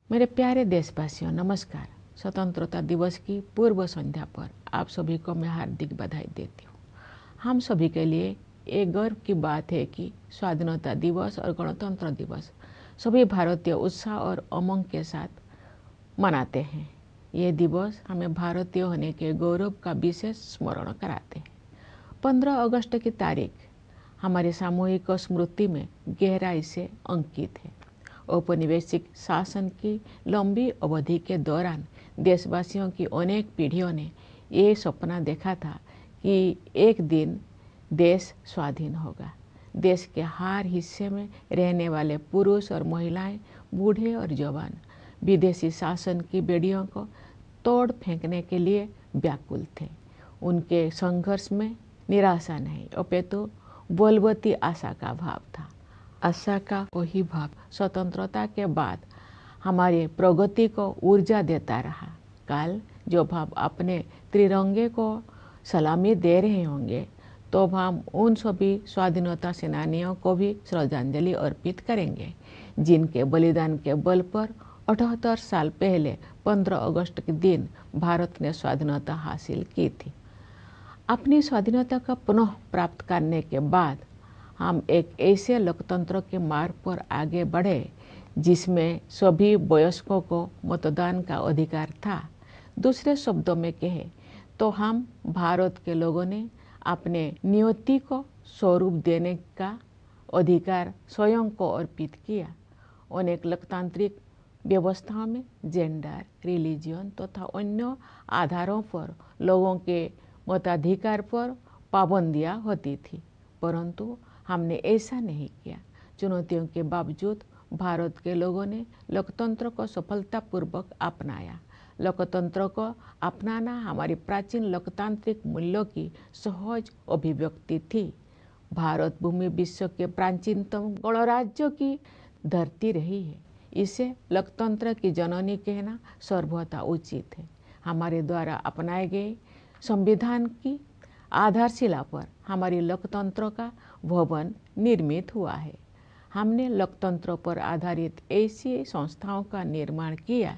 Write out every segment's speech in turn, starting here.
मेरे प्यारे देशवासियों, नमस्कार। स्वतंत्रता दिवस की पूर्व संध्या पर आप सभी को मैं हार्दिक बधाई देती हूँ। हम सभी के लिए एक गर्व की बात है कि स्वाधीनता दिवस और गणतंत्र दिवस सभी भारतीय उत्साह और उमंग के साथ मनाते हैं। ये दिवस हमें भारतीय होने के गौरव का विशेष स्मरण कराते हैं। 15 अगस्त की तारीख हमारी सामूहिक स्मृति में गहराई से अंकित है। औपनिवेशिक शासन की लंबी अवधि के दौरान देशवासियों की अनेक पीढ़ियों ने ये सपना देखा था कि एक दिन देश स्वाधीन होगा। देश के हर हिस्से में रहने वाले पुरुष और महिलाएं, बूढ़े और जवान विदेशी शासन की बेड़ियों को तोड़ फेंकने के लिए व्याकुल थे। उनके संघर्ष में निराशा नहीं, अपितु बलवती आशा का भाव था। आशा का वही भाव स्वतंत्रता के बाद हमारी प्रगति को ऊर्जा देता रहा। कल जब हम अपने त्रिरंगे को सलामी दे रहे होंगे तो हम उन सभी स्वाधीनता सेनानियों को भी श्रद्धांजलि अर्पित करेंगे जिनके बलिदान के बल पर 78 साल पहले 15 अगस्त के दिन भारत ने स्वाधीनता हासिल की थी। अपनी स्वाधीनता का पुनः प्राप्त करने के बाद हम एक ऐसे लोकतंत्र के मार्ग पर आगे बढ़े जिसमें सभी वयस्कों को मतदान का अधिकार था। दूसरे शब्दों में कहे तो हम भारत के लोगों ने अपने नियति को स्वरूप देने का अधिकार स्वयं को अर्पित किया। अनेक लोकतांत्रिक व्यवस्थाओं में जेंडर, रिलीजन तथा अन्य आधारों पर लोगों के मताधिकार पर पाबंदियां होती थी, परंतु हमने ऐसा नहीं किया। चुनौतियों के बावजूद भारत के लोगों ने लोकतंत्र को सफलतापूर्वक अपनाया। लोकतंत्र को अपनाना हमारी प्राचीन लोकतांत्रिक मूल्यों की सहज अभिव्यक्ति थी। भारत भूमि विश्व के प्राचीनतम गणराज्यों की धरती रही है। इसे लोकतंत्र की जननी कहना सर्वथा उचित है। हमारे द्वारा अपनाए गए संविधान की आधारशिला पर हमारी लोकतंत्र का भवन निर्मित हुआ है। हमने लोकतंत्र पर आधारित ऐसी संस्थाओं का निर्माण किया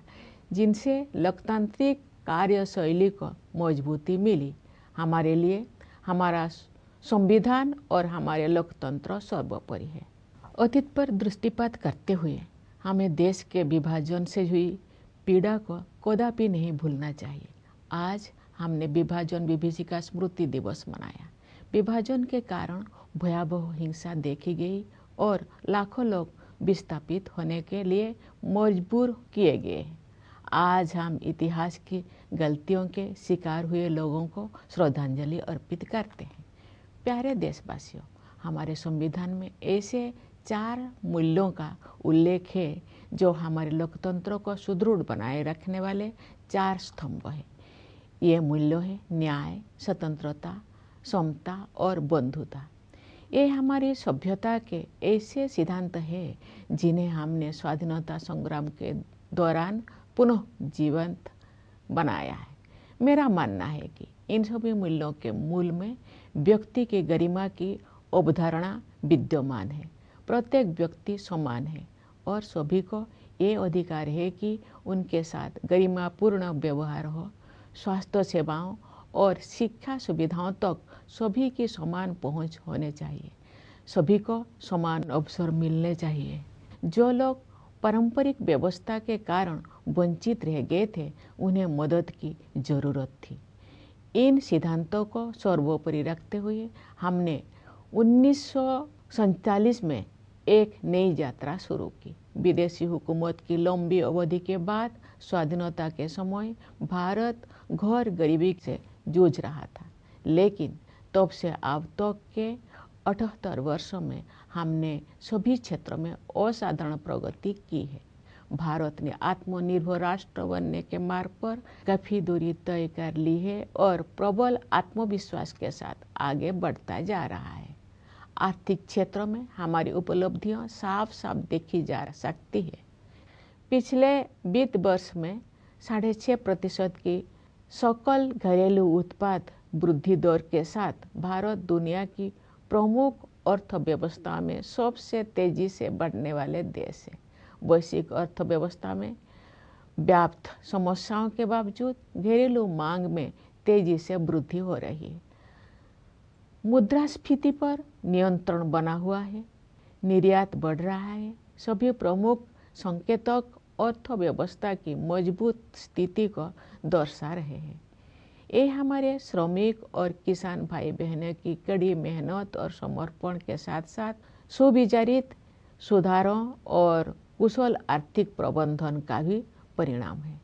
जिनसे लोकतांत्रिक कार्यशैली को मजबूती मिली। हमारे लिए हमारा संविधान और हमारे लोकतंत्र सर्वोपरि है। अतीत पर दृष्टिपात करते हुए हमें देश के विभाजन से हुई पीड़ा को कदापि नहीं भूलना चाहिए। आज हमने विभाजन विभीषिका स्मृति दिवस मनाया। विभाजन के कारण भयावह हिंसा देखी गई और लाखों लोग विस्थापित होने के लिए मजबूर किए गए। आज हम इतिहास की गलतियों के शिकार हुए लोगों को श्रद्धांजलि अर्पित करते हैं। प्यारे देशवासियों, हमारे संविधान में ऐसे 4 मूल्यों का उल्लेख है जो हमारे लोकतंत्र को सुदृढ़ बनाए रखने वाले 4 स्तंभ हैं। ये मूल्य है न्याय, स्वतंत्रता, समता और बंधुता। ये हमारी सभ्यता के ऐसे सिद्धांत हैं जिन्हें हमने स्वाधीनता संग्राम के दौरान पुनः जीवंत बनाया है। मेरा मानना है कि इन सभी मूल्यों के मूल में व्यक्ति की गरिमा की अवधारणा विद्यमान है। प्रत्येक व्यक्ति समान है और सभी को ये अधिकार है कि उनके साथ गरिमापूर्ण व्यवहार हो। स्वास्थ्य सेवाओं और शिक्षा सुविधाओं तक सभी की समान पहुंच होने चाहिए। सभी को समान अवसर मिलने चाहिए। जो लोग पारंपरिक व्यवस्था के कारण वंचित रह गए थे, उन्हें मदद की जरूरत थी। इन सिद्धांतों को सर्वोपरि रखते हुए हमने 1947 में एक नई यात्रा शुरू की। विदेशी हुकूमत की लंबी अवधि के बाद स्वाधीनता के समय भारत घोर गरीबी से जूझ रहा था, लेकिन तब से अब तक के 78 वर्षों में हमने सभी क्षेत्रों में असाधारण प्रगति की है। भारत ने आत्मनिर्भर राष्ट्र बनने के मार्ग पर काफी दूरी तय कर ली है और प्रबल आत्मविश्वास के साथ आगे बढ़ता जा रहा है। आर्थिक क्षेत्र में हमारी उपलब्धियां साफ साफ देखी जा सकती है। पिछले वित्त वर्ष में 6.5% की सकल घरेलू उत्पाद वृद्धि दर के साथ भारत दुनिया की प्रमुख अर्थव्यवस्था में सबसे तेजी से बढ़ने वाले देश है। वैश्विक अर्थव्यवस्था में व्याप्त समस्याओं के बावजूद घरेलू मांग में तेजी से वृद्धि हो रही है। मुद्रास्फीति पर नियंत्रण बना हुआ है, निर्यात बढ़ रहा है। सभी प्रमुख संकेतक अर्थव्यवस्था की मजबूत स्थिति को दर्शा रहे हैं। ये हमारे श्रमिक और किसान भाई बहनों की कड़ी मेहनत और समर्पण के साथ साथ सुविचारित सुधारों और कुशल आर्थिक प्रबंधन का भी परिणाम है।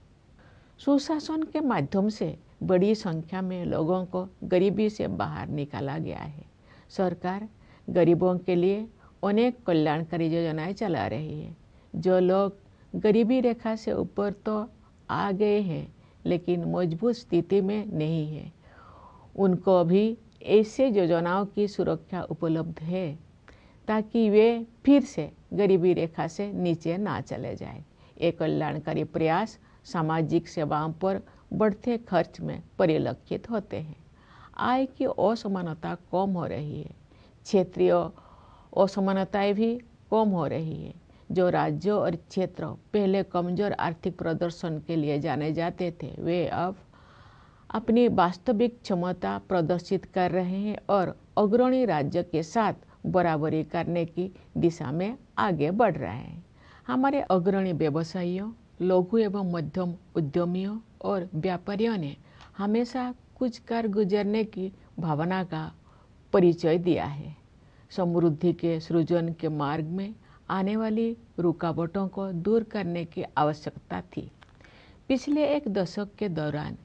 सुशासन के माध्यम से बड़ी संख्या में लोगों को गरीबी से बाहर निकाला गया है। सरकार गरीबों के लिए अनेक कल्याणकारी योजनाएं चला रही है। जो लोग गरीबी रेखा से ऊपर तो आ गए हैं लेकिन मजबूत स्थिति में नहीं है, उनको भी ऐसे योजनाओं की सुरक्षा उपलब्ध है ताकि वे फिर से गरीबी रेखा से नीचे ना चले जाएं। ये कल्याणकारी प्रयास सामाजिक सेवाओं पर बढ़ते खर्च में परिलक्षित होते हैं। आय की असमानता कम हो रही है, क्षेत्रीय असमानताएं भी कम हो रही है। जो राज्यों और क्षेत्र पहले कमजोर आर्थिक प्रदर्शन के लिए जाने जाते थे, वे अब अपनी वास्तविक क्षमता प्रदर्शित कर रहे हैं और अग्रणी राज्य के साथ बराबरी करने की दिशा में आगे बढ़ रहे हैं। हमारे अग्रणी व्यवसायियों, लघु एवं मध्यम उद्यमियों और व्यापारियों ने हमेशा कुछ कर गुजरने की भावना का परिचय दिया है। समृद्धि के सृजन के मार्ग में आने वाली रुकावटों को दूर करने की आवश्यकता थी। पिछले एक दशक के दौरान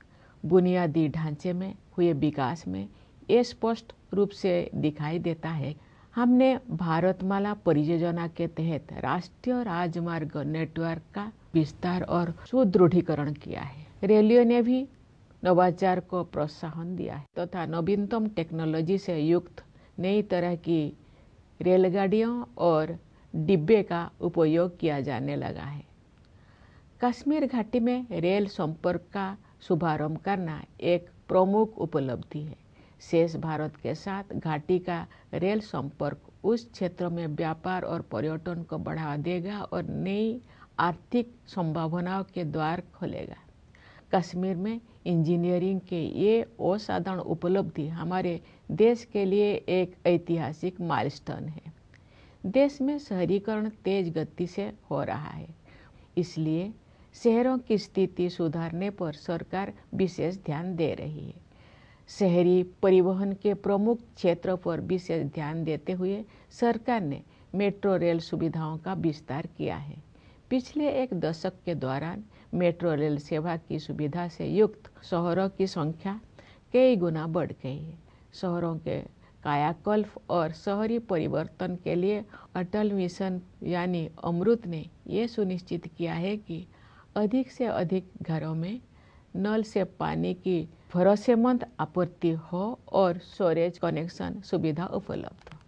बुनियादी ढांचे में हुए विकास में ये स्पष्ट रूप से दिखाई देता है। हमने भारतमाला परियोजना के तहत राष्ट्रीय राजमार्ग नेटवर्क का विस्तार और सुदृढ़ीकरण किया है। रेलवे ने भी नवाचार को प्रोत्साहन दिया है तथा नवीनतम टेक्नोलॉजी से युक्त नई तरह की रेलगाड़ियों और डिब्बे का उपयोग किया जाने लगा है। कश्मीर घाटी में रेल संपर्क का शुभारंभ करना एक प्रमुख उपलब्धि है। शेष भारत के साथ घाटी का रेल संपर्क उस क्षेत्र में व्यापार और पर्यटन को बढ़ावा देगा और नई आर्थिक संभावनाओं के द्वार खोलेगा। कश्मीर में इंजीनियरिंग के ये असाधारण उपलब्धि हमारे देश के लिए एक ऐतिहासिक माइलस्टोन है। देश में शहरीकरण तेज गति से हो रहा है, इसलिए शहरों की स्थिति सुधारने पर सरकार विशेष ध्यान दे रही है। शहरी परिवहन के प्रमुख क्षेत्रों पर विशेष ध्यान देते हुए सरकार ने मेट्रो रेल सुविधाओं का विस्तार किया है। पिछले एक दशक के दौरान मेट्रो रेल सेवा की सुविधा से युक्त शहरों की संख्या कई गुना बढ़ गई है। शहरों के कायाकल्प और शहरी परिवर्तन के लिए अटल मिशन यानी अमृत ने ये सुनिश्चित किया है कि अधिक से अधिक घरों में नल से पानी की भरोसेमंद आपूर्ति हो और स्टोरेज कनेक्शन सुविधा उपलब्ध हो।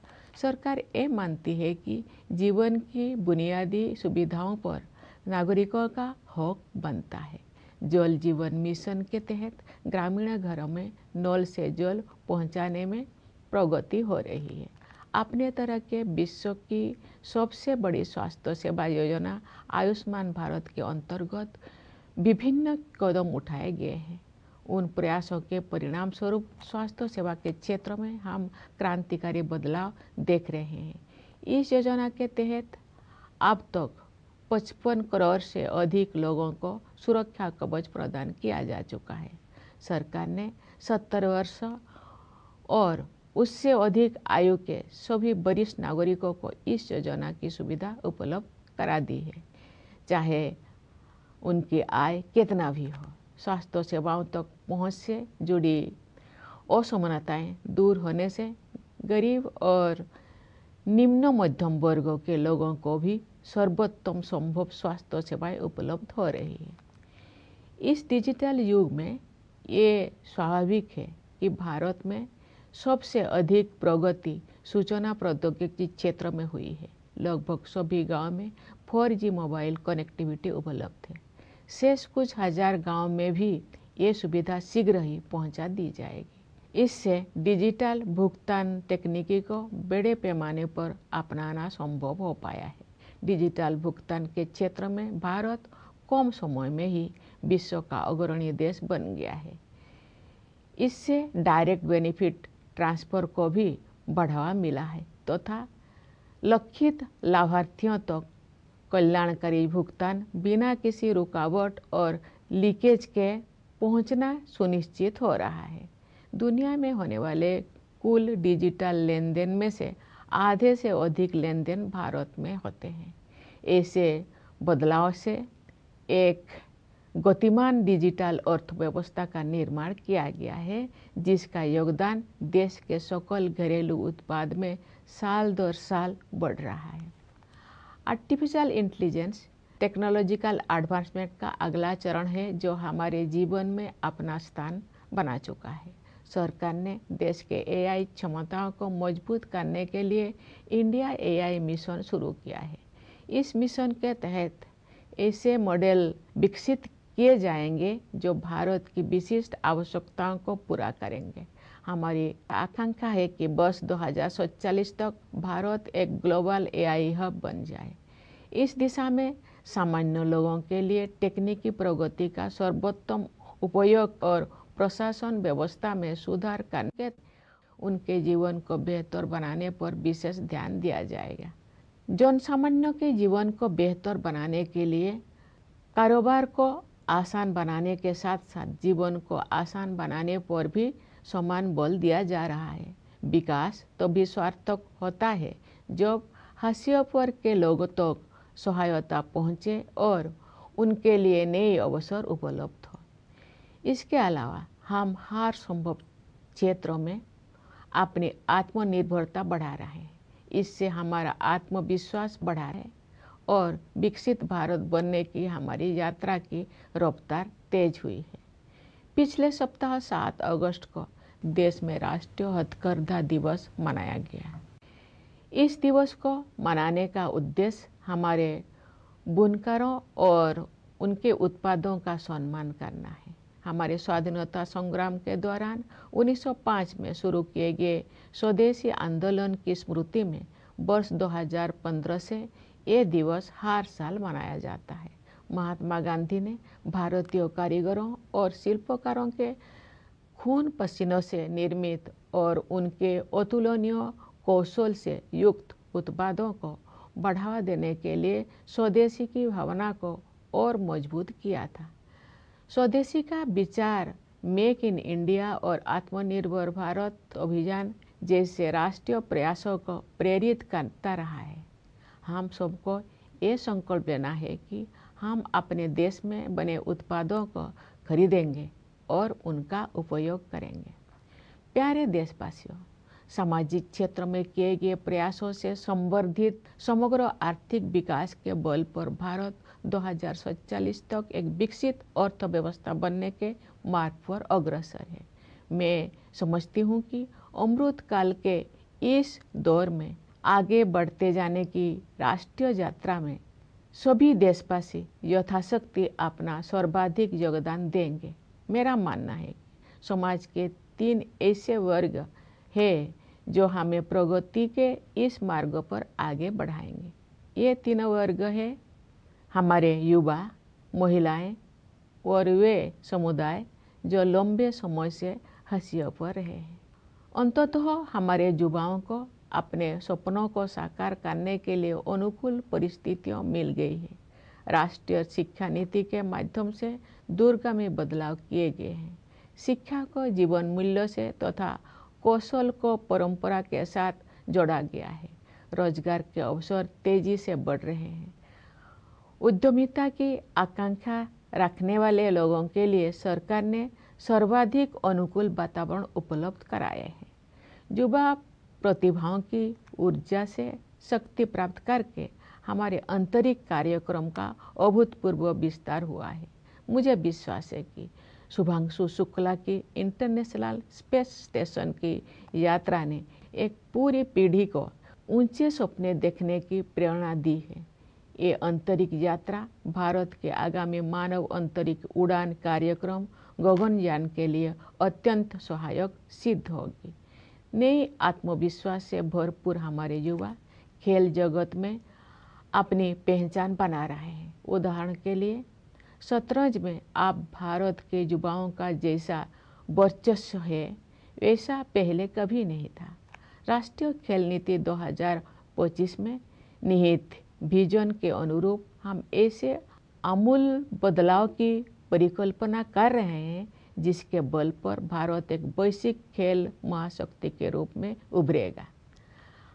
सरकार ये मानती है कि जीवन की बुनियादी सुविधाओं पर नागरिकों का हक बनता है। जल जीवन मिशन के तहत ग्रामीण घरों में नल से जल पहुंचाने में प्रगति हो रही है। अपने तरह के विश्व की सबसे बड़ी स्वास्थ्य सेवा योजना आयुष्मान भारत के अंतर्गत विभिन्न कदम उठाए गए हैं। उन प्रयासों के परिणाम स्वरूप स्वास्थ्य सेवा के क्षेत्र में हम क्रांतिकारी बदलाव देख रहे हैं। इस योजना के तहत अब तक 55 करोड़ से अधिक लोगों को सुरक्षा कवच प्रदान किया जा चुका है। सरकार ने 70 वर्ष और उससे अधिक आयु के सभी वरिष्ठ नागरिकों को इस योजना की सुविधा उपलब्ध करा दी है, चाहे उनकी आय कितना भी हो। स्वास्थ्य सेवाओं तक पहुंच से जुड़ी असमानताएं दूर होने से गरीब और निम्न मध्यम वर्गों के लोगों को भी सर्वोत्तम संभव स्वास्थ्य सेवाएं उपलब्ध हो रही है। इस डिजिटल युग में ये स्वाभाविक है कि भारत में सबसे अधिक प्रगति सूचना प्रौद्योगिकी क्षेत्र में हुई है। लगभग सभी गांव में 4G मोबाइल कनेक्टिविटी उपलब्ध है। शेष कुछ हजार गांव में भी ये सुविधा शीघ्र ही पहुंचा दी जाएगी। इससे डिजिटल भुगतान तकनीकी को बड़े पैमाने पर अपनाना संभव हो पाया है। डिजिटल भुगतान के क्षेत्र में भारत कम समय में ही विश्व का अग्रणी देश बन गया है। इससे डायरेक्ट बेनिफिट ट्रांसफ़र को भी बढ़ावा मिला है तथा लक्षित लाभार्थियों तक कल्याणकारी भुगतान बिना किसी रुकावट और लीकेज के पहुंचना सुनिश्चित हो रहा है। दुनिया में होने वाले कुल डिजिटल लेन देन में से आधे से अधिक लेन देन भारत में होते हैं। ऐसे बदलाव से एक गतिमान डिजिटल अर्थव्यवस्था का निर्माण किया गया है, जिसका योगदान देश के सकल घरेलू उत्पाद में साल दर साल बढ़ रहा है। आर्टिफिशियल इंटेलिजेंस टेक्नोलॉजिकल एडवांसमेंट का अगला चरण है, जो हमारे जीवन में अपना स्थान बना चुका है। सरकार ने देश के एआई क्षमताओं को मजबूत करने के लिए इंडिया एआई मिशन शुरू किया है। इस मिशन के तहत ऐसे मॉडल विकसित किए जाएंगे जो भारत की विशिष्ट आवश्यकताओं को पूरा करेंगे। हमारी आकांक्षा है कि वर्ष 2047 तक भारत एक ग्लोबल एआई हब बन जाए। इस दिशा में सामान्य लोगों के लिए तकनीकी प्रगति का सर्वोत्तम उपयोग और प्रशासन व्यवस्था में सुधार करके उनके जीवन को बेहतर बनाने पर विशेष ध्यान दिया जाएगा। जनसामान्य के जीवन को बेहतर बनाने के लिए कारोबार को आसान बनाने के साथ साथ जीवन को आसान बनाने पर भी समान बल दिया जा रहा है। विकास तभी सार्थक होता है जब हाशिए पर के लोगों तक सहायता पहुँचे और उनके लिए नए अवसर उपलब्ध हो। इसके अलावा हम हर संभव क्षेत्रों में अपनी आत्मनिर्भरता बढ़ा रहे हैं। इससे हमारा आत्मविश्वास बढ़ा है और विकसित भारत बनने की हमारी यात्रा की रफ्तार तेज हुई है। पिछले सप्ताह 7 अगस्त को देश में राष्ट्रीय हथकरघा दिवस मनाया गया। इस दिवस को मनाने का उद्देश्य हमारे बुनकरों और उनके उत्पादों का सम्मान करना है। हमारे स्वाधीनता संग्राम के दौरान 1905 में शुरू किए गए स्वदेशी आंदोलन की स्मृति में वर्ष 2015 से ये दिवस हर साल मनाया जाता है। महात्मा गांधी ने भारतीय कारीगरों और शिल्पकारों के खून पसीनों से निर्मित और उनके अतुलनीय कौशल से युक्त उत्पादों को बढ़ावा देने के लिए स्वदेशी की भावना को और मजबूत किया था। स्वदेशी का विचार मेक इन इंडिया और आत्मनिर्भर भारत अभियान जैसे राष्ट्रीय प्रयासों को प्रेरित करता रहा है। हम सबको ये संकल्प लेना है कि हम अपने देश में बने उत्पादों को खरीदेंगे और उनका उपयोग करेंगे। प्यारे देशवासियों, सामाजिक क्षेत्र में किए गए प्रयासों से संवर्धित समग्र आर्थिक विकास के बल पर भारत 2047 तक एक विकसित अर्थव्यवस्था बनने के मार्ग पर अग्रसर है। मैं समझती हूँ कि अमृत काल के इस दौर में आगे बढ़ते जाने की राष्ट्रीय यात्रा में सभी देशवासी यथाशक्ति अपना सर्वाधिक योगदान देंगे। मेरा मानना है कि समाज के 3 ऐसे वर्ग हैं जो हमें प्रगति के इस मार्ग पर आगे बढ़ाएंगे। ये 3 वर्ग हैं हमारे युवा, महिलाएं और वे समुदाय जो लंबे समय से हाशिए पर रहे हैं। अंततः हमारे युवाओं को अपने सपनों को साकार करने के लिए अनुकूल परिस्थितियां मिल गई है। राष्ट्रीय शिक्षा नीति के माध्यम से दूरगामी बदलाव किए गए हैं। शिक्षा को जीवन मूल्य से तथा कौशल को परंपरा के साथ जोड़ा गया है। रोजगार के अवसर तेजी से बढ़ रहे हैं। उद्यमिता की आकांक्षा रखने वाले लोगों के लिए सरकार ने सर्वाधिक अनुकूल वातावरण उपलब्ध कराए हैं। युवा प्रतिभाओं की ऊर्जा से शक्ति प्राप्त करके हमारे आंतरिक कार्यक्रम का अभूतपूर्व विस्तार हुआ है। मुझे विश्वास है कि शुभांशु शुक्ला की इंटरनेशनल स्पेस स्टेशन की यात्रा ने एक पूरी पीढ़ी को ऊंचे सपने देखने की प्रेरणा दी है। ये अंतरिक्ष यात्रा भारत के आगामी मानव अंतरिक्ष उड़ान कार्यक्रम गगनयान के लिए अत्यंत सहायक सिद्ध होगी। नई आत्मविश्वास से भरपूर हमारे युवा खेल जगत में अपनी पहचान बना रहे हैं। उदाहरण के लिए शतरंज में आप भारत के युवाओं का जैसा वर्चस्व है वैसा पहले कभी नहीं था। राष्ट्रीय खेल नीति 2025 में निहित विजन के अनुरूप हम ऐसे आमूल बदलाव की परिकल्पना कर रहे हैं जिसके बल पर भारत एक वैश्विक खेल महाशक्ति के रूप में उभरेगा।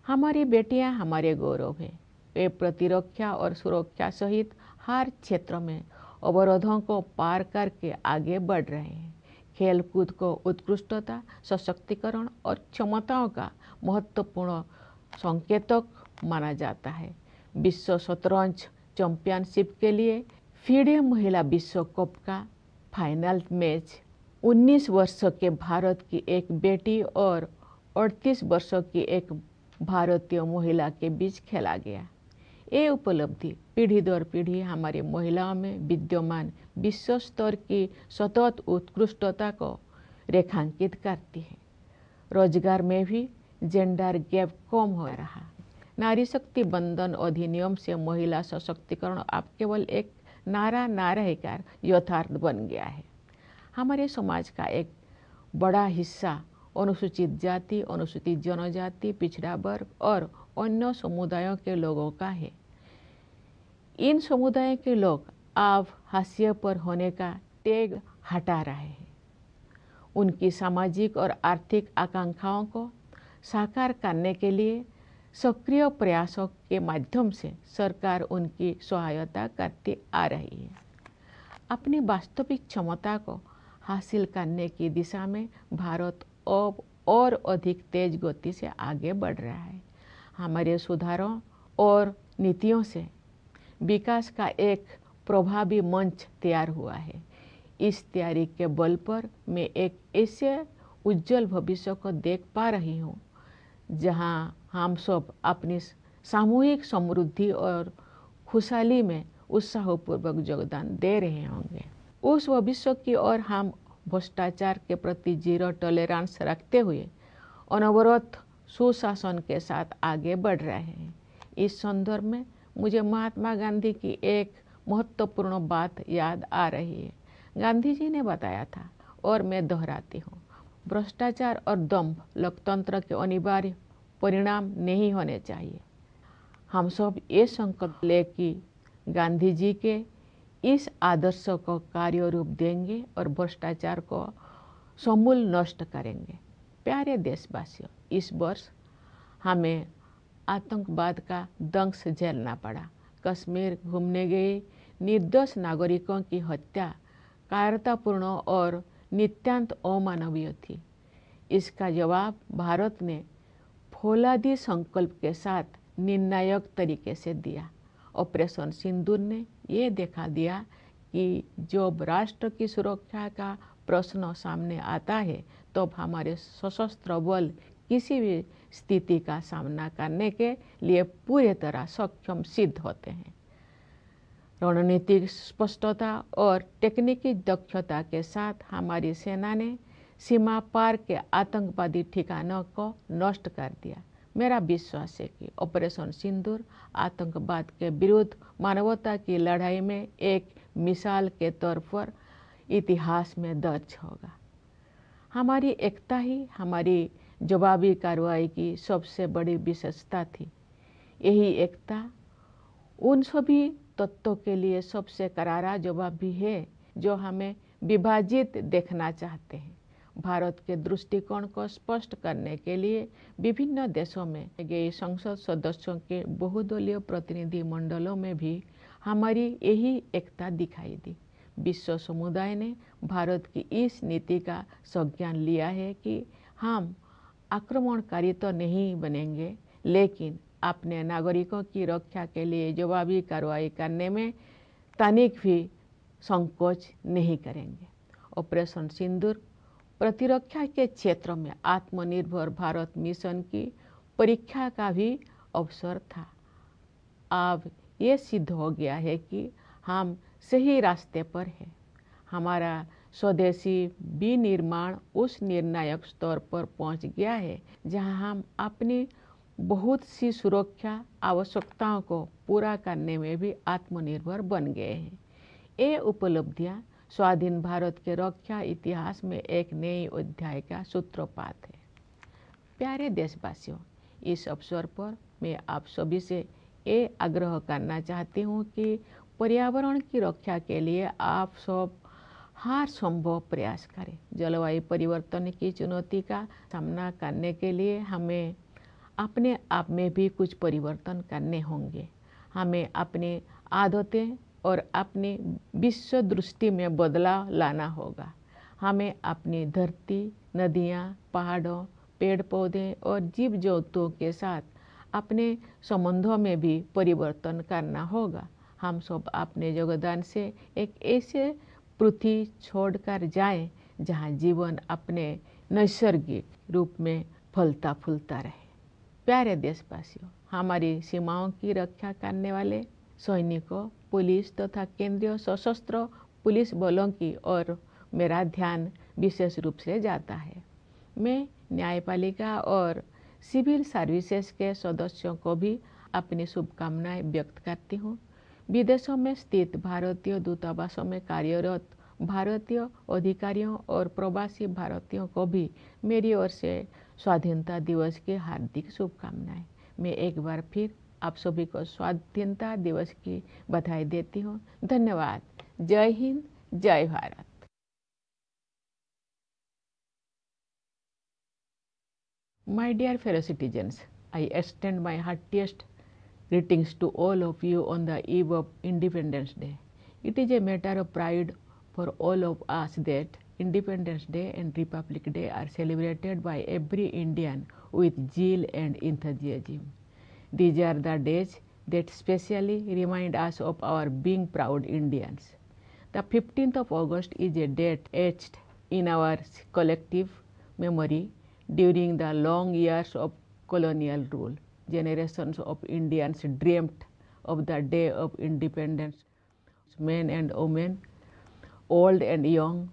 हमारी बेटियां हमारे गौरव हैं। वे प्रतिरक्षा और सुरक्षा सहित हर क्षेत्र में अवरोधों को पार करके आगे बढ़ रहे हैं। खेलकूद को उत्कृष्टता, सशक्तिकरण और क्षमताओं का महत्वपूर्ण संकेतक माना जाता है। विश्व शतरंज चैंपियनशिप के लिए फीडे महिला विश्व कप का फाइनल मैच 19 वर्षों के भारत की एक बेटी और 38 वर्षों की एक भारतीय महिला के बीच खेला गया। ये उपलब्धि पीढ़ी दर पीढ़ी हमारी महिलाओं में विद्यमान विश्व स्तर की सतत उत्कृष्टता को रेखांकित करती है। रोजगार में भी जेंडर गैप कम हो रहा। नारी शक्ति बंधन अधिनियम से महिला सशक्तिकरण अब केवल एक नारा ना रहकर यथार्थ बन गया है। हमारे समाज का एक बड़ा हिस्सा अनुसूचित जाति, अनुसूचित जनजाति, पिछड़ा वर्ग और अन्य समुदायों के लोगों का है। इन समुदायों के लोग अब हाशिए पर होने का टैग हटा रहे हैं। उनकी सामाजिक और आर्थिक आकांक्षाओं को साकार करने के लिए सक्रिय प्रयासों के माध्यम से सरकार उनकी सहायता करती आ रही है। अपनी वास्तविक क्षमता को हासिल करने की दिशा में भारत अब और अधिक तेज गति से आगे बढ़ रहा है। हमारे सुधारों और नीतियों से विकास का एक प्रभावी मंच तैयार हुआ है। इस तैयारी के बल पर मैं एक ऐसे उज्जवल भविष्य को देख पा रही हूँ जहाँ हम सब अपनी सामूहिक समृद्धि और खुशहाली में उत्साहपूर्वक योगदान दे रहे होंगे। उस भविष्य की ओर हम भ्रष्टाचार के प्रति जीरो टॉलरेंस रखते हुए अनवरत सुशासन के साथ आगे बढ़ रहे हैं। इस संदर्भ में मुझे महात्मा गांधी की एक महत्वपूर्ण बात याद आ रही है। गांधी जी ने बताया था और मैं दोहराती हूँ, भ्रष्टाचार और दंभ लोकतंत्र के अनिवार्य परिणाम नहीं होने चाहिए। हम सब ये संकल्प ले कि गांधी जी के इस आदर्श को कार्य रूप देंगे और भ्रष्टाचार को समूल नष्ट करेंगे। प्यारे देशवासियों, इस वर्ष हमें आतंकवाद का दंश झेलना पड़ा। कश्मीर घूमने गए निर्दोष नागरिकों की हत्या कायरतापूर्ण और नितांत अमानवीय थी। इसका जवाब भारत ने फौलादी संकल्प के साथ निर्णायक तरीके से दिया। ऑपरेशन सिंदूर ने ये दिखा दिया कि जब राष्ट्र की सुरक्षा का प्रश्न सामने आता है तब हमारे सशस्त्र बल किसी भी स्थिति का सामना करने के लिए पूरी तरह सक्षम सिद्ध होते हैं। रणनीतिक स्पष्टता और तकनीकी दक्षता के साथ हमारी सेना ने सीमा पार के आतंकवादी ठिकानों को नष्ट कर दिया। मेरा विश्वास है कि ऑपरेशन सिंदूर आतंकवाद के विरुद्ध मानवता की लड़ाई में एक मिसाल के तौर पर इतिहास में दर्ज होगा। हमारी एकता ही हमारी जवाबी कार्रवाई की सबसे बड़ी विशेषता थी। यही एकता उन सभी तत्वों के लिए सबसे करारा जवाब भी है जो हमें विभाजित देखना चाहते हैं। भारत के दृष्टिकोण को स्पष्ट करने के लिए विभिन्न देशों में गए संसद सदस्यों के बहुदलीय प्रतिनिधि मंडलों में भी हमारी यही एकता दिखाई दी। विश्व समुदाय ने भारत की इस नीति का संज्ञान लिया है कि हम आक्रमणकारी तो नहीं बनेंगे, लेकिन अपने नागरिकों की रक्षा के लिए जवाबी कार्रवाई करने में तनिक भी संकोच नहीं करेंगे। ऑपरेशन सिंदूर प्रतिरक्षा के क्षेत्र में आत्मनिर्भर भारत मिशन की परीक्षा का भी अवसर था। अब ये सिद्ध हो गया है कि हम सही रास्ते पर हैं। हमारा स्वदेशी विनिर्माण उस निर्णायक स्तर पर पहुंच गया है जहां हम अपनी बहुत सी सुरक्षा आवश्यकताओं को पूरा करने में भी आत्मनिर्भर बन गए हैं। ये उपलब्धियाँ स्वाधीन भारत के रक्षा इतिहास में एक नई अध्याय का सूत्रपात है। प्यारे देशवासियों, इस अवसर पर मैं आप सभी से ये आग्रह करना चाहती हूँ कि पर्यावरण की रक्षा के लिए आप सब हर संभव प्रयास करें। जलवायु परिवर्तन की चुनौती का सामना करने के लिए हमें अपने आप में भी कुछ परिवर्तन करने होंगे। हमें अपनी आदतें और अपनी विश्व दृष्टि में बदलाव लाना होगा। हमें अपनी धरती, नदियाँ, पहाड़ों, पेड़ पौधे और जीव जंतुओं के साथ अपने संबंधों में भी परिवर्तन करना होगा। हम सब अपने योगदान से एक ऐसे पृथ्वी छोड़कर जाएं जहां जीवन अपने नैसर्गिक रूप में फलता फूलता रहे। प्यारे देशवासियों, हमारी सीमाओं की रक्षा करने वाले सैनिकों, पुलिस तथा केंद्रीय सशस्त्र पुलिस बलों की ओर मेरा ध्यान विशेष रूप से जाता है। मैं न्यायपालिका और सिविल सर्विसेज के सदस्यों को भी अपनी शुभकामनाएं व्यक्त करती हूँ। विदेशों में स्थित भारतीय दूतावासों में कार्यरत भारतीय अधिकारियों और प्रवासी भारतीयों को भी मेरी ओर से स्वाधीनता दिवस की हार्दिक शुभकामनाएं। मैं एक बार फिर आप सभी को स्वाधीनता दिवस की बधाई देती हूँ। धन्यवाद। जय हिंद, जय Bharat. My dear fellow citizens, I extend my heartiest greetings to all of you on the eve of Independence Day. It is a matter of pride for all of us that Independence Day and Republic Day are celebrated by every Indian with zeal and enthusiasm. These are the days that specially remind us of our being proud Indians. The 15th of August is a date etched in our collective memory. During the long years of colonial rule, generations of Indians dreamt of the day of independence. Men and women, old and young,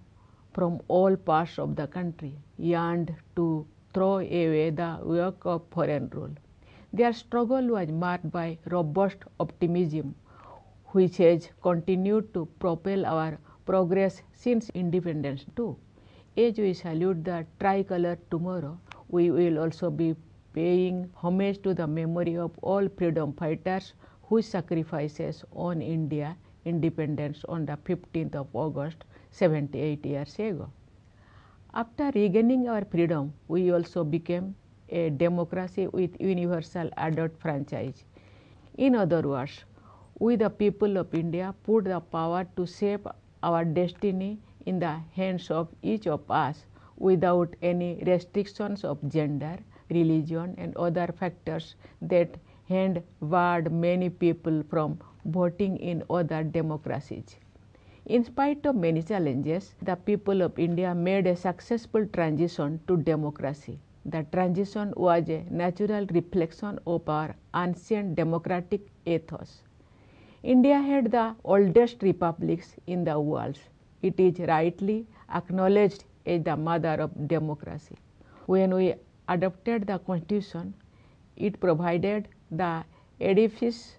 from all parts of the country, yearned to throw away the yoke of foreign rule. Their struggle was marked by robust optimism, which has continued to propel our progress since independence too. As we salute the tricolor tomorrow, we will also be paying homage to the memory of all freedom fighters whose sacrifices on India independence on the 15th of August 78 years ago. After regaining our freedom, we also became a democracy with universal adult franchise. In other words, we the people of India put the power to shape our destiny in the hands of each of us without any restrictions of gender, religion and other factors that had barred many people from voting in other democracies. In spite of many challenges, the people of India made a successful transition to democracy. The transition was a natural reflection of our ancient democratic ethos. India had the oldest republics in the world. It is rightly acknowledged as the mother of democracy. When we adopted the Constitution, it provided the edifice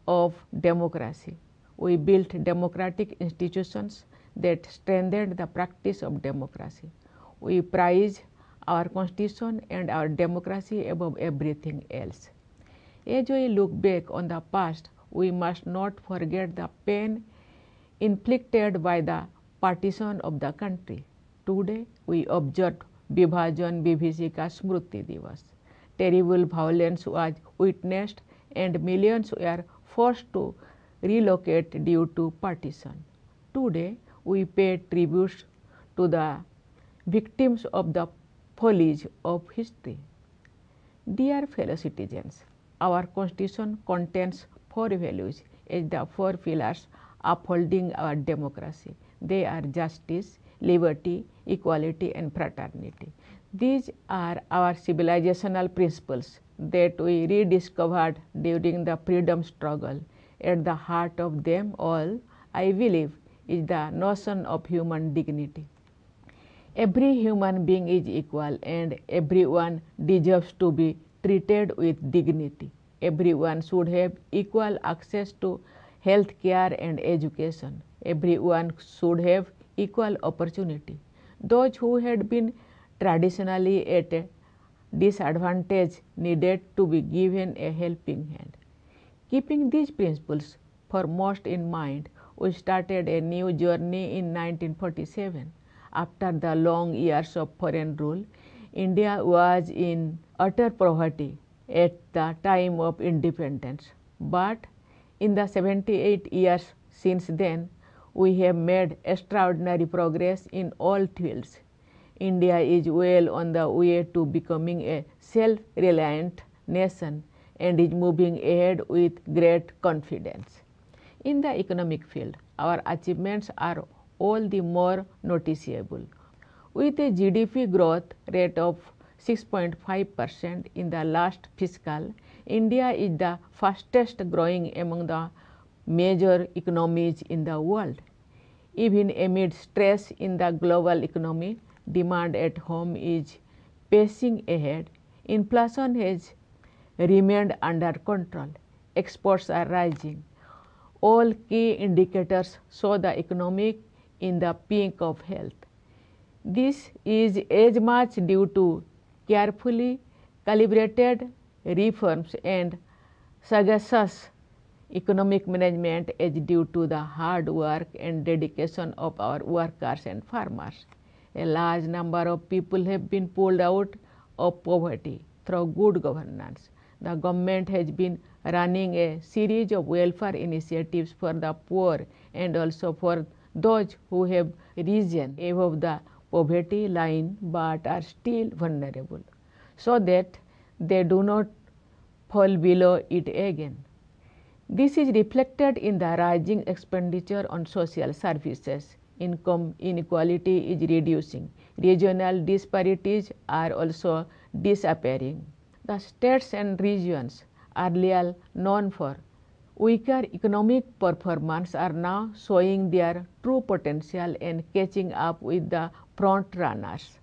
of democracy. We built democratic institutions that strengthened the practice of democracy. We prize our Constitution and our democracy above everything else. As we look back on the past, we must not forget the pain inflicted by the partition of the country. Today, we observe Vibhajan Vibhishika Smriti Divas. Terrible violence was witnessed and millions were forced to relocate due to partition. Today, we pay tribute to the victims of the follies of history. Dear fellow citizens, our Constitution contains 4 values as the 4 pillars upholding our democracy. They are justice, liberty, equality and fraternity. These are our civilizational principles that we rediscovered during the freedom struggle. At the heart of them all, I believe, is the notion of human dignity. Every human being is equal and everyone deserves to be treated with dignity. Everyone should have equal access to health care and education. Everyone should have equal opportunity. Those who had been traditionally at a disadvantage needed to be given a helping hand. Keeping these principles foremost in mind, we started a new journey in 1947. After the long years of foreign rule, India was in utter poverty at the time of independence. But in the 78 years since then, we have made extraordinary progress in all fields. India is well on the way to becoming a self-reliant nation and is moving ahead with great confidence. In the economic field, our achievements are all the more noticeable. With a GDP growth rate of 6.5% in the last fiscal, India is the fastest growing among the major economies in the world. Even amid stress in the global economy, demand at home is pacing ahead. Inflation has remained under control. Exports are rising. All key indicators show the economy in the peak of health. This is as much due to carefully calibrated reforms and sagacious economic management as due to the hard work and dedication of our workers and farmers. A large number of people have been pulled out of poverty through good governance. The government has been running a series of welfare initiatives for the poor and also for those who have risen above the poverty line but are still vulnerable, so that they do not fall below it again. This is reflected in the rising expenditure on social services. Income inequality is reducing. Regional disparities are also disappearing. The states and regions earlier known for weaker economic performance are now showing their true potential and catching up with the front runners.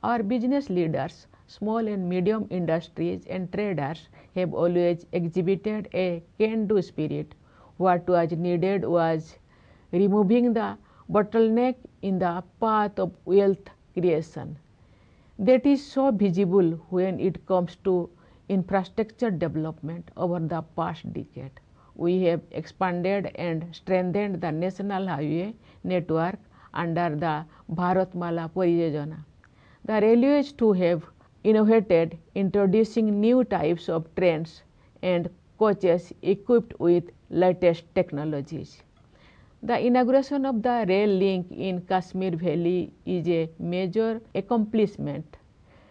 Our business leaders, small and medium industries and traders have always exhibited a can-do spirit. What was needed was removing the bottleneck in the path of wealth creation. That is so visible when it comes to infrastructure development over the past decade. We have expanded and strengthened the national highway network under the Bharatmala Pariyojana. The railways too have innovated, introducing new types of trains and coaches equipped with latest technologies. The inauguration of the rail link in Kashmir Valley is a major accomplishment.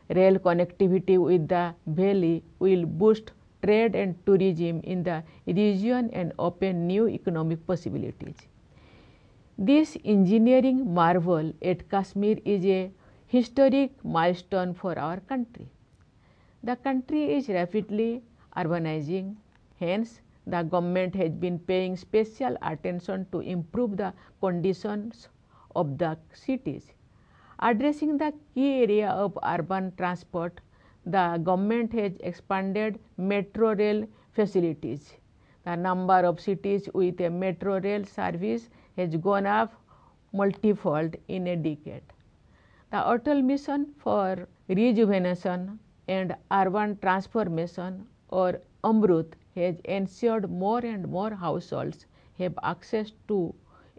Rail connectivity with the valley will boost trade and tourism in the region and open new economic possibilities. This engineering marvel at Kashmir is a historic milestone for our country. The country is rapidly urbanizing, hence the government has been paying special attention to improve the conditions of the cities. Addressing the key area of urban transport, the government has expanded metro rail facilities. The number of cities with a metro rail service has gone up multifold in a decade. The Atal Mission for Rejuvenation and Urban Transformation, or AMRUT, has ensured more and more households have access to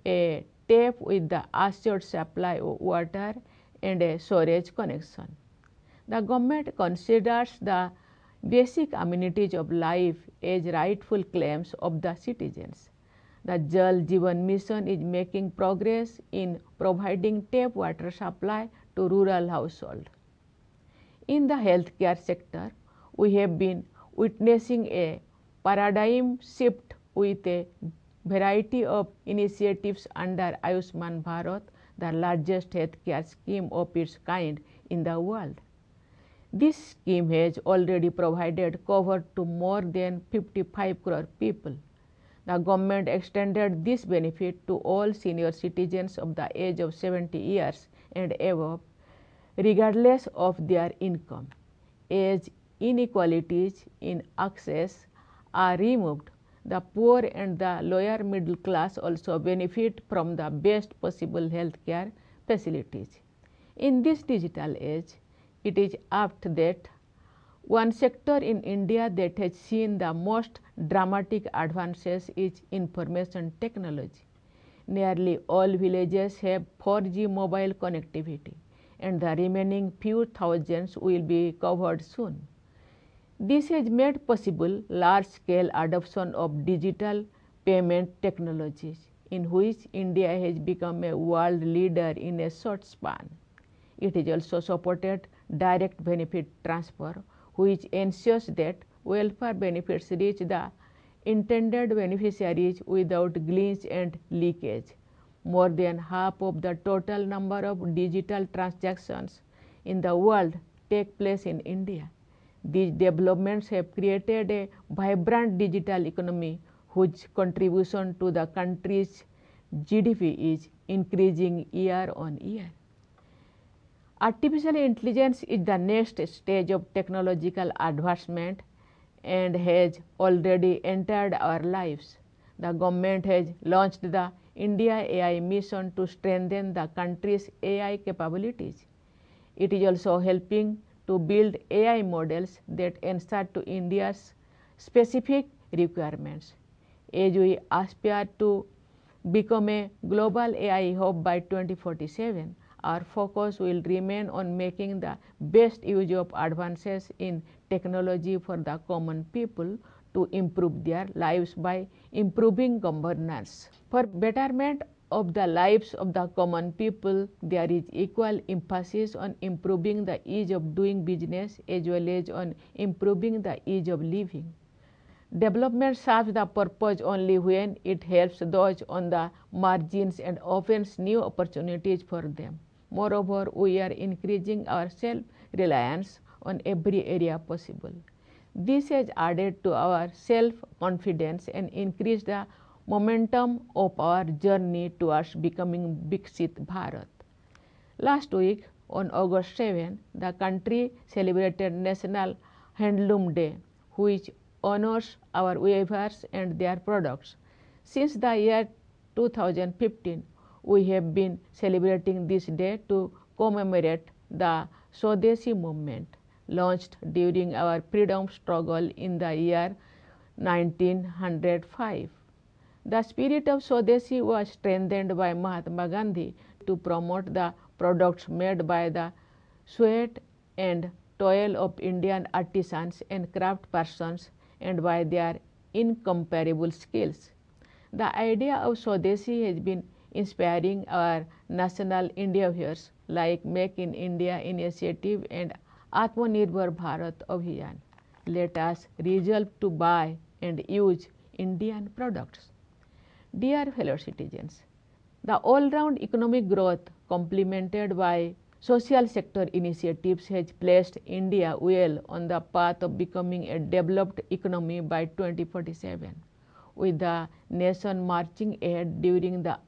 a tap with the assured supply of water and a storage connection. The government considers the basic amenities of life as rightful claims of the citizens. The Jal Jeevan Mission is making progress in providing tap water supply to rural households. In the healthcare sector, we have been witnessing a paradigm shift with a variety of initiatives under Ayushman Bharat, the largest healthcare scheme of its kind in the world. This scheme has already provided cover to more than 55 crore people. The government extended this benefit to all senior citizens of the age of 70 years and above, regardless of their income. As inequalities in access are removed, The poor and the lower middle class also benefit from the best possible healthcare facilities. In this digital age, it is apt that one sector in India that has seen the most dramatic advances is information technology. Nearly all villages have 4G mobile connectivity, and the remaining few thousands will be covered soon. This has made possible large-scale adoption of digital payment technologies, in which India has become a world leader in a short span. It has also supported direct benefit transfer, which ensures that welfare benefits reach the intended beneficiaries without glitch and leakage. More than half of the total number of digital transactions in the world take place in India. These developments have created a vibrant digital economy whose contribution to the country's GDP is increasing year on year. Artificial intelligence is the next stage of technological advancement and has already entered our lives. The government has launched the India AI mission to strengthen the country's AI capabilities. It is also helping to build AI models that answer to India's specific requirements. As we aspire to become a global AI hub by 2047, our focus will remain on making the best use of advances in technology for the common people to improve their lives by improving governance. For betterment of the lives of the common people, there is equal emphasis on improving the ease of doing business as well as on improving the ease of living. Development serves the purpose only when it helps those on the margins and opens new opportunities for them. Moreover, we are increasing our self-reliance on every area possible. This has added to our self-confidence and increased the momentum of our journey towards becoming Viksit Bharat. Last week, on August 7, the country celebrated National Handloom Day, which honors our weavers and their products. Since the year 2015, we have been celebrating this day to commemorate the Swadeshi movement, launched during our freedom struggle in the year 1905. The spirit of Swadeshi was strengthened by Mahatma Gandhi to promote the products made by the sweat and toil of Indian artisans and craftspersons and by their incomparable skills. The idea of Swadeshi has been inspiring our national endeavors like Make in India initiative and Atmanirbhar Bharat Abhiyan. Let us resolve to buy and use Indian products. Dear fellow citizens, the all-round economic growth complemented by social sector initiatives has placed India well on the path of becoming a developed economy by 2047. With the nation marching ahead during the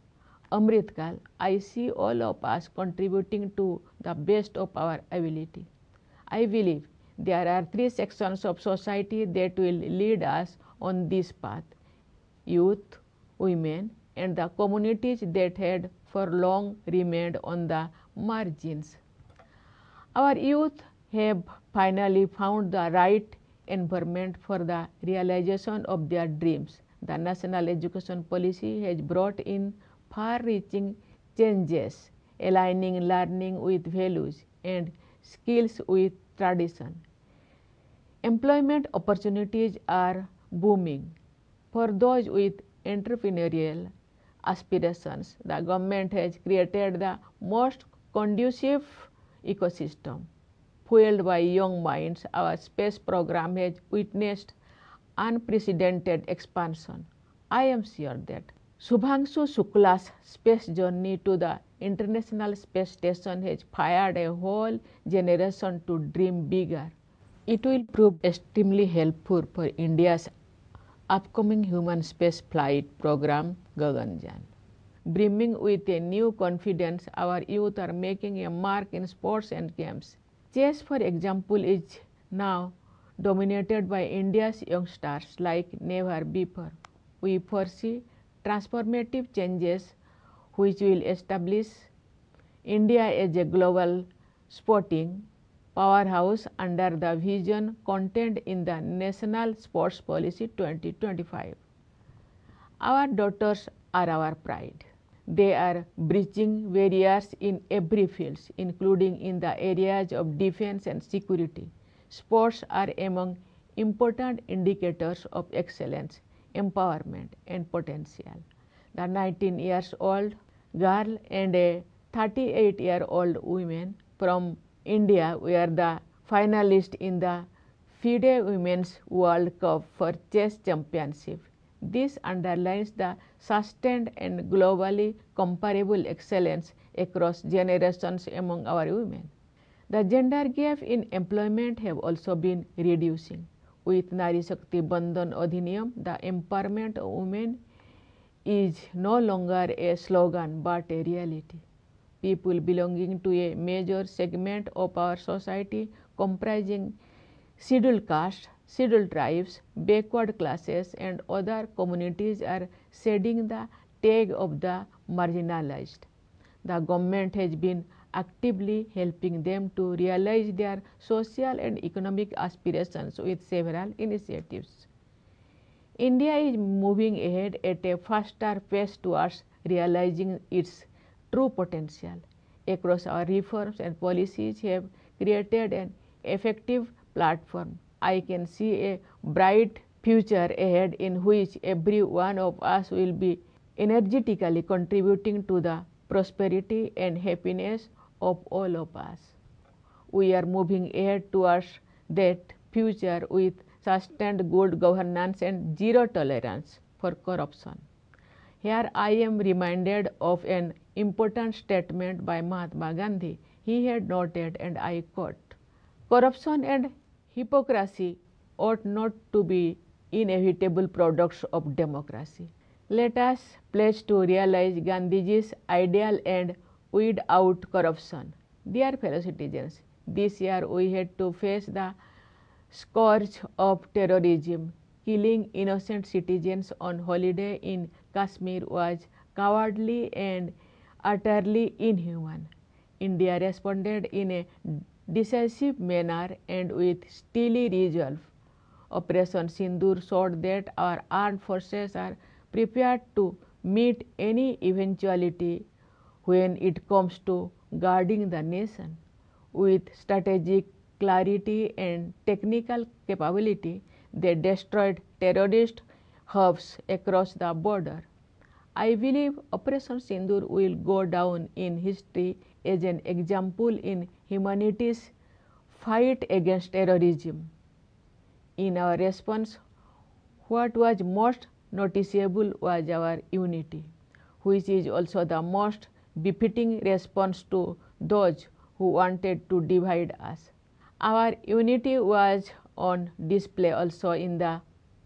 Amrit Kal, I see all of us contributing to the best of our ability. I believe there are three sections of society that will lead us on this path: youth, women, and the communities that had for long remained on the margins. Our youth have finally found the right environment for the realization of their dreams. The national education policy has brought in far-reaching changes, aligning learning with values and skills with tradition. Employment opportunities are booming. For those with entrepreneurial aspirations, the government has created the most conducive ecosystem. Fueled by young minds, our space program has witnessed unprecedented expansion. I am sure that Shubhangshu Shukla's space journey to the International Space Station has fired a whole generation to dream bigger. It will prove extremely helpful for India's upcoming human space flight program Gaganyaan. Brimming with a new confidence, our youth are making a mark in sports and games. Chess, for example, is now dominated by India's youngsters like never before. we foresee transformative changes which will establish India as a global sporting powerhouse under the vision contained in the National Sports Policy 2025. Our daughters are our pride. They are breaching barriers in every field, including in the areas of defense and security. Sports are among important indicators of excellence, empowerment, and potential. The 19-year-old girl and a 38-year-old woman from India were the finalists in the FIDE Women's World Cup for Chess Championship. This underlines the sustained and globally comparable excellence across generations among our women. The gender gap in employment have also been reducing. With Nari Shakti Bandhan Adhiniyam, the empowerment of women is no longer a slogan but a reality. People belonging to a major segment of our society comprising scheduled castes, scheduled tribes, backward classes and other communities are shedding the tag of the marginalized. The government has been actively helping them to realize their social and economic aspirations with several initiatives. India is moving ahead at a faster pace towards realizing its true potential. Across our reforms and policies have created an effective platform. I can see a bright future ahead in which every one of us will be energetically contributing to the prosperity and happiness of all of us. We are moving ahead towards that future with sustained good governance and zero tolerance for corruption. Here I am reminded of an important statement by Mahatma Gandhi. He had noted, and I quote, "Corruption and hypocrisy ought not to be inevitable products of democracy." Let us pledge to realize Gandhiji's ideal and weed out corruption. Dear fellow citizens, this year we had to face the scourge of terrorism. Killing innocent citizens on holiday in Kashmir was cowardly and utterly inhuman. India responded in a decisive manner and with steely resolve. Operation Sindoor showed that our armed forces are prepared to meet any eventuality when it comes to guarding the nation. With strategic clarity and technical capability, they destroyed terrorist hubs across the border. I believe Operation Sindoor will go down in history as an example in humanity's fight against terrorism. In our response, what was most noticeable was our unity, which is also the most befitting response to those who wanted to divide us. Our unity was on display also in the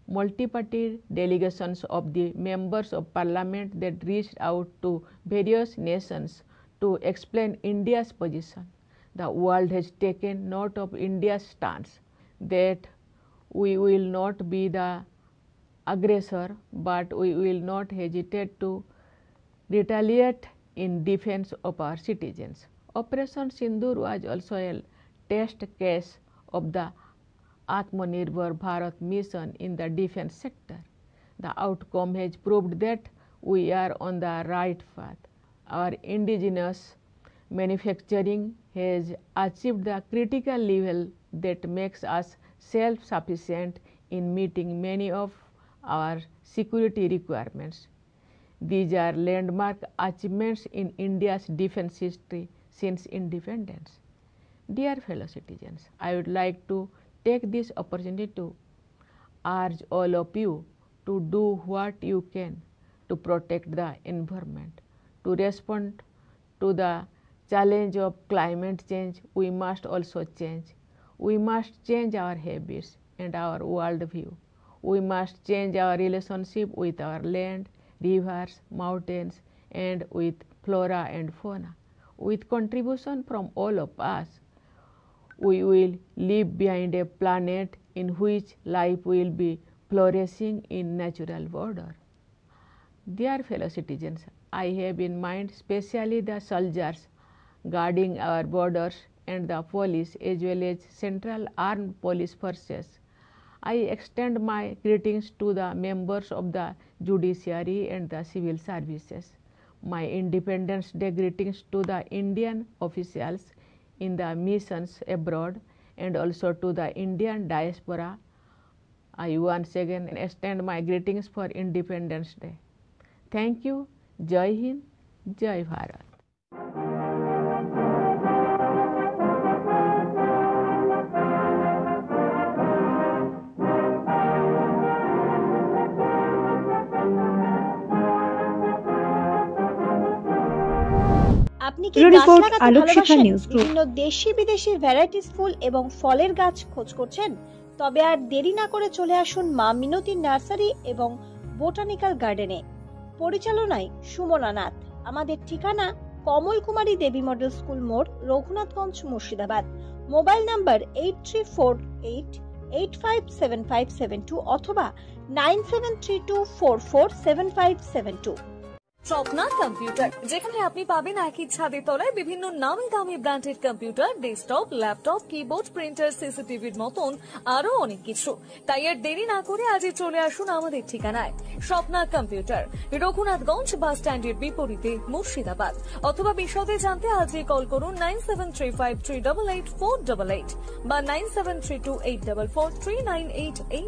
multi-party delegations of the members of parliament that reached out to various nations to explain India's position. The world has taken note of India's stance that we will not be the aggressor, but we will not hesitate to retaliate in defense of our citizens. Operation Sindoor was also a test case of the Atmanirbhar Bharat mission in the defense sector. The outcome has proved that we are on the right path. Our indigenous manufacturing has achieved the critical level that makes us self-sufficient in meeting many of our security requirements. These are landmark achievements in India's defense history since independence. Dear fellow citizens, I would like to take this opportunity to urge all of you to do what you can to protect the environment. To respond to the challenge of climate change, we must also change. We must change our habits and our worldview. We must change our relationship with our land, rivers, mountains, and with flora and fauna. With contribution from all of us, we will leave behind a planet in which life will be flourishing in natural order. Dear fellow citizens, I have in mind specially the soldiers guarding our borders and the police as well as Central Armed Police Forces. I extend my greetings to the members of the judiciary and the civil services. My Independence Day greetings to the Indian officials in the missions abroad and also to the Indian diaspora. I once again extend my greetings for Independence Day. Thank you. Jai Hind, Jai Bharat. আপনি কি গাছ লাগাতে ভালোবাসেন? বিভিন্ন দেশি বিদেশি varieties ফুল এবং ফলের গাছ খোঁজ করছেন? তবে আর দেরি না করে চলে আসুন মা মিনতি নার্সারি এবং বোটানিক্যাল গার্ডেনে। পরিচালনায় সুমনা নাথ। আমাদের ঠিকানা কমল কুমারী দেবী মডেল স্কুল মোড়, রঘুনাথগঞ্জ, মুর্শিদাবাদ। মোবাইল নাম্বার 8348857572 অথবা 9732447572। স্বপ্না কম্পিউটার, যেখানে আপনি পাবেন একই ছাদের তলায় বিভিন্ন নামি দামি branded computer, desktop, laptop, keyboard, printer, সিসিটিভির মতন আরো অনেক কিছু। তাই আর দেরি না করে আজই চলে আসুন আমাদের ঠিকানায়। স্বপ্না কম্পিউটার, রঘুনাথগঞ্জ বাস স্ট্যান্ডের বিপরীতে, মুর্শিদাবাদ। অথবা বিশদে জানতে আজই কল করুন 9735388488 বা 9732844398 এই